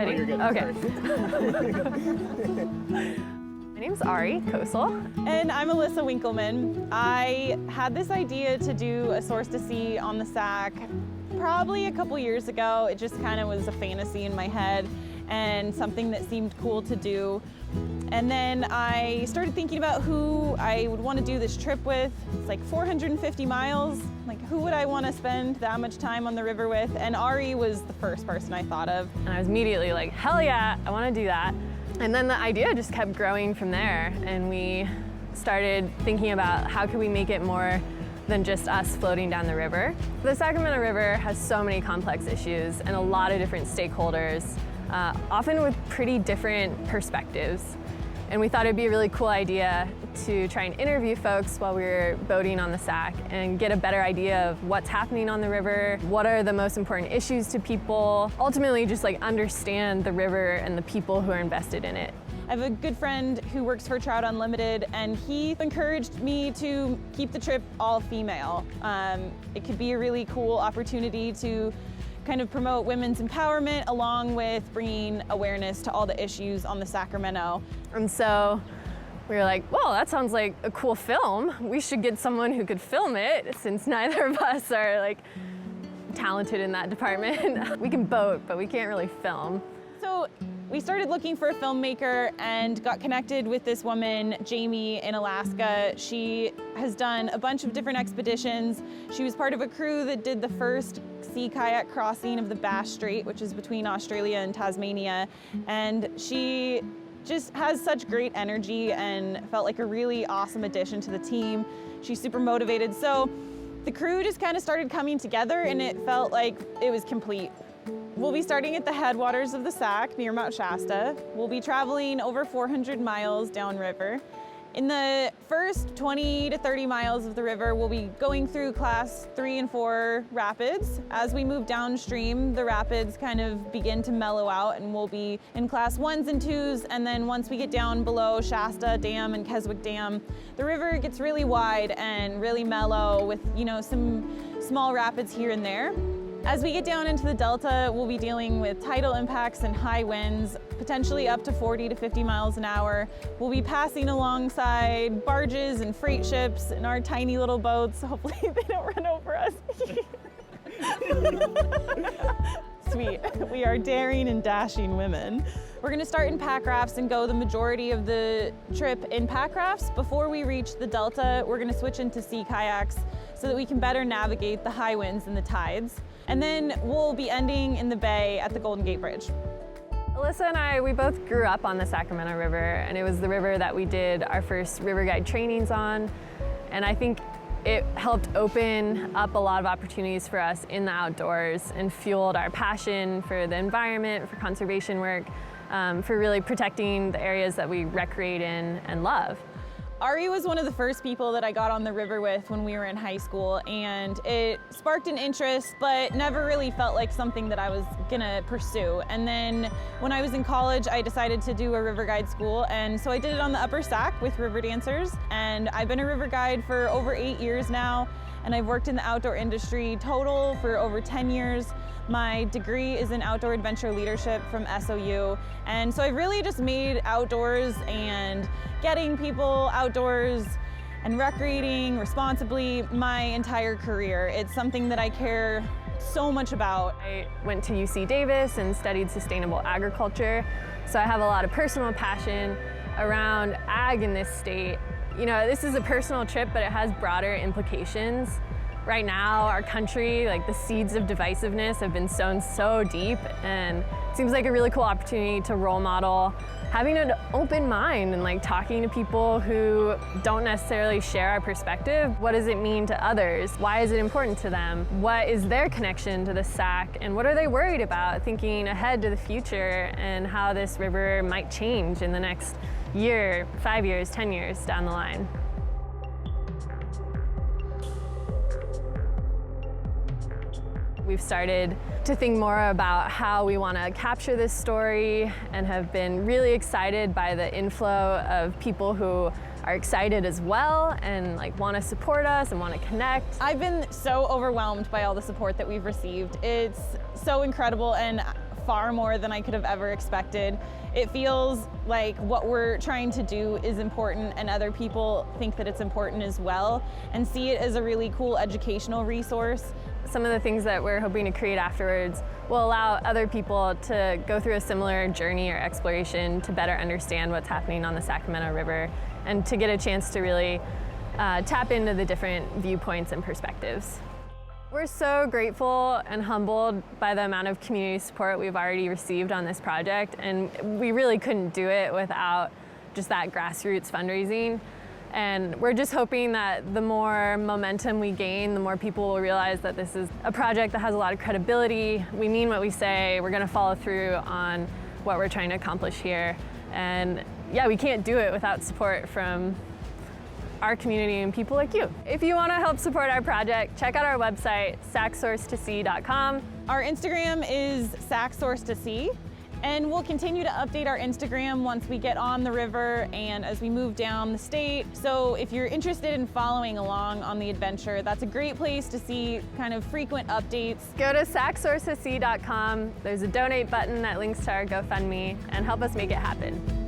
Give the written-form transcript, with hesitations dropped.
Ready? You're good. Okay. Sorry. My name's Ari Kosel. And I'm Alyssa Winkleman. I had this idea to do a source to sea on the Sac probably a couple years ago. It just kind of was a fantasy in my head and something that seemed cool to do. And then I started thinking about who I would want to do this trip with. It's like 450 miles. Like, who would I want to spend that much time on the river with? And Ari was the first person I thought of. And I was immediately like, hell yeah, I want to do that. And then the idea just kept growing from there. And we started thinking about how could we make it more than just us floating down the river. The Sacramento River has so many complex issues and a lot of different stakeholders, often with pretty different perspectives. And we thought it'd be a really cool idea to try and interview folks while we were boating on the Sac and get a better idea of what's happening on the river, what are the most important issues to people, ultimately just like understand the river and the people who are invested in it. I have a good friend who works for Trout Unlimited, and he encouraged me to keep the trip all female. It could be a really cool opportunity to kind of promote women's empowerment along with bringing awareness to all the issues on the Sacramento. And so we were like, well, that sounds like a cool film. We should get someone who could film it, since neither of us are like talented in that department. We can boat, but we can't really film. So we started looking for a filmmaker and got connected with this woman, Jamie, in Alaska. She has done a bunch of different expeditions. She was part of a crew that did the first sea kayak crossing of the Bass Strait, which is between Australia and Tasmania. And she just has such great energy and felt like a really awesome addition to the team. She's super motivated. So the crew just kind of started coming together and it felt like it was complete. We'll be starting at the headwaters of the Sac near Mount Shasta. We'll be traveling over 400 miles downriver. In the first 20 to 30 miles of the river, we'll be going through class 3 and 4 rapids. As we move downstream, the rapids kind of begin to mellow out and we'll be in class 1s and 2s. And then once we get down below Shasta Dam and Keswick Dam, the river gets really wide and really mellow with, you know, some small rapids here and there. As we get down into the Delta, we'll be dealing with tidal impacts and high winds, potentially up to 40 to 50 miles an hour. We'll be passing alongside barges and freight ships in our tiny little boats. Hopefully they don't run over us. Sweet, we are daring and dashing women. We're gonna start in pack rafts and go the majority of the trip in pack rafts. Before we reach the Delta, we're gonna switch into sea kayaks so that we can better navigate the high winds and the tides. And then we'll be ending in the bay at the Golden Gate Bridge. Alyssa and I, we both grew up on the Sacramento River, and it was the river that we did our first river guide trainings on. And I think it helped open up a lot of opportunities for us in the outdoors and fueled our passion for the environment, for conservation work, for really protecting the areas that we recreate in and love. Ari was one of the first people that I got on the river with when we were in high school, and it sparked an interest, but never really felt like something that I was gonna pursue. And then when I was in college, I decided to do a river guide school, and so I did it on the Upper Sac with river dancers, and I've been a river guide for over 8 years now, and I've worked in the outdoor industry total for over 10 years. My degree is in outdoor adventure leadership from SOU, and so I've really just made outdoors and getting people outdoors and recreating responsibly my entire career. It's something that I care so much about. I went to UC Davis and studied sustainable agriculture, so I have a lot of personal passion around ag in this state. You know, this is a personal trip, but it has broader implications. Right now, our country, like the seeds of divisiveness have been sown so deep, and it seems like a really cool opportunity to role model having an open mind and like talking to people who don't necessarily share our perspective. What does it mean to others? Why is it important to them? What is their connection to the Sac? And what are they worried about, thinking ahead to the future and how this river might change in the next year, 5 years, 10 years down the line? We've started to think more about how we want to capture this story and have been really excited by the inflow of people who are excited as well and like want to support us and want to connect. I've been so overwhelmed by all the support that we've received. It's so incredible, and far more than I could have ever expected. It feels like what we're trying to do is important and other people think that it's important as well and see it as a really cool educational resource. Some of the things that we're hoping to create afterwards will allow other people to go through a similar journey or exploration to better understand what's happening on the Sacramento River and to get a chance to really tap into the different viewpoints and perspectives. We're so grateful and humbled by the amount of community support we've already received on this project, and we really couldn't do it without just that grassroots fundraising. And we're just hoping that the more momentum we gain, the more people will realize that this is a project that has a lot of credibility. We mean what we say, we're gonna follow through on what we're trying to accomplish here. And yeah, we can't do it without support from our community and people like you. If you want to help support our project, check out our website, sacsourcetosea.com. Our Instagram is Sac Source to Sea, and we'll continue to update our Instagram once we get on the river and as we move down the state. So if you're interested in following along on the adventure, that's a great place to see kind of frequent updates. Go to sacsourcetosea.com. There's a donate button that links to our GoFundMe, and help us make it happen.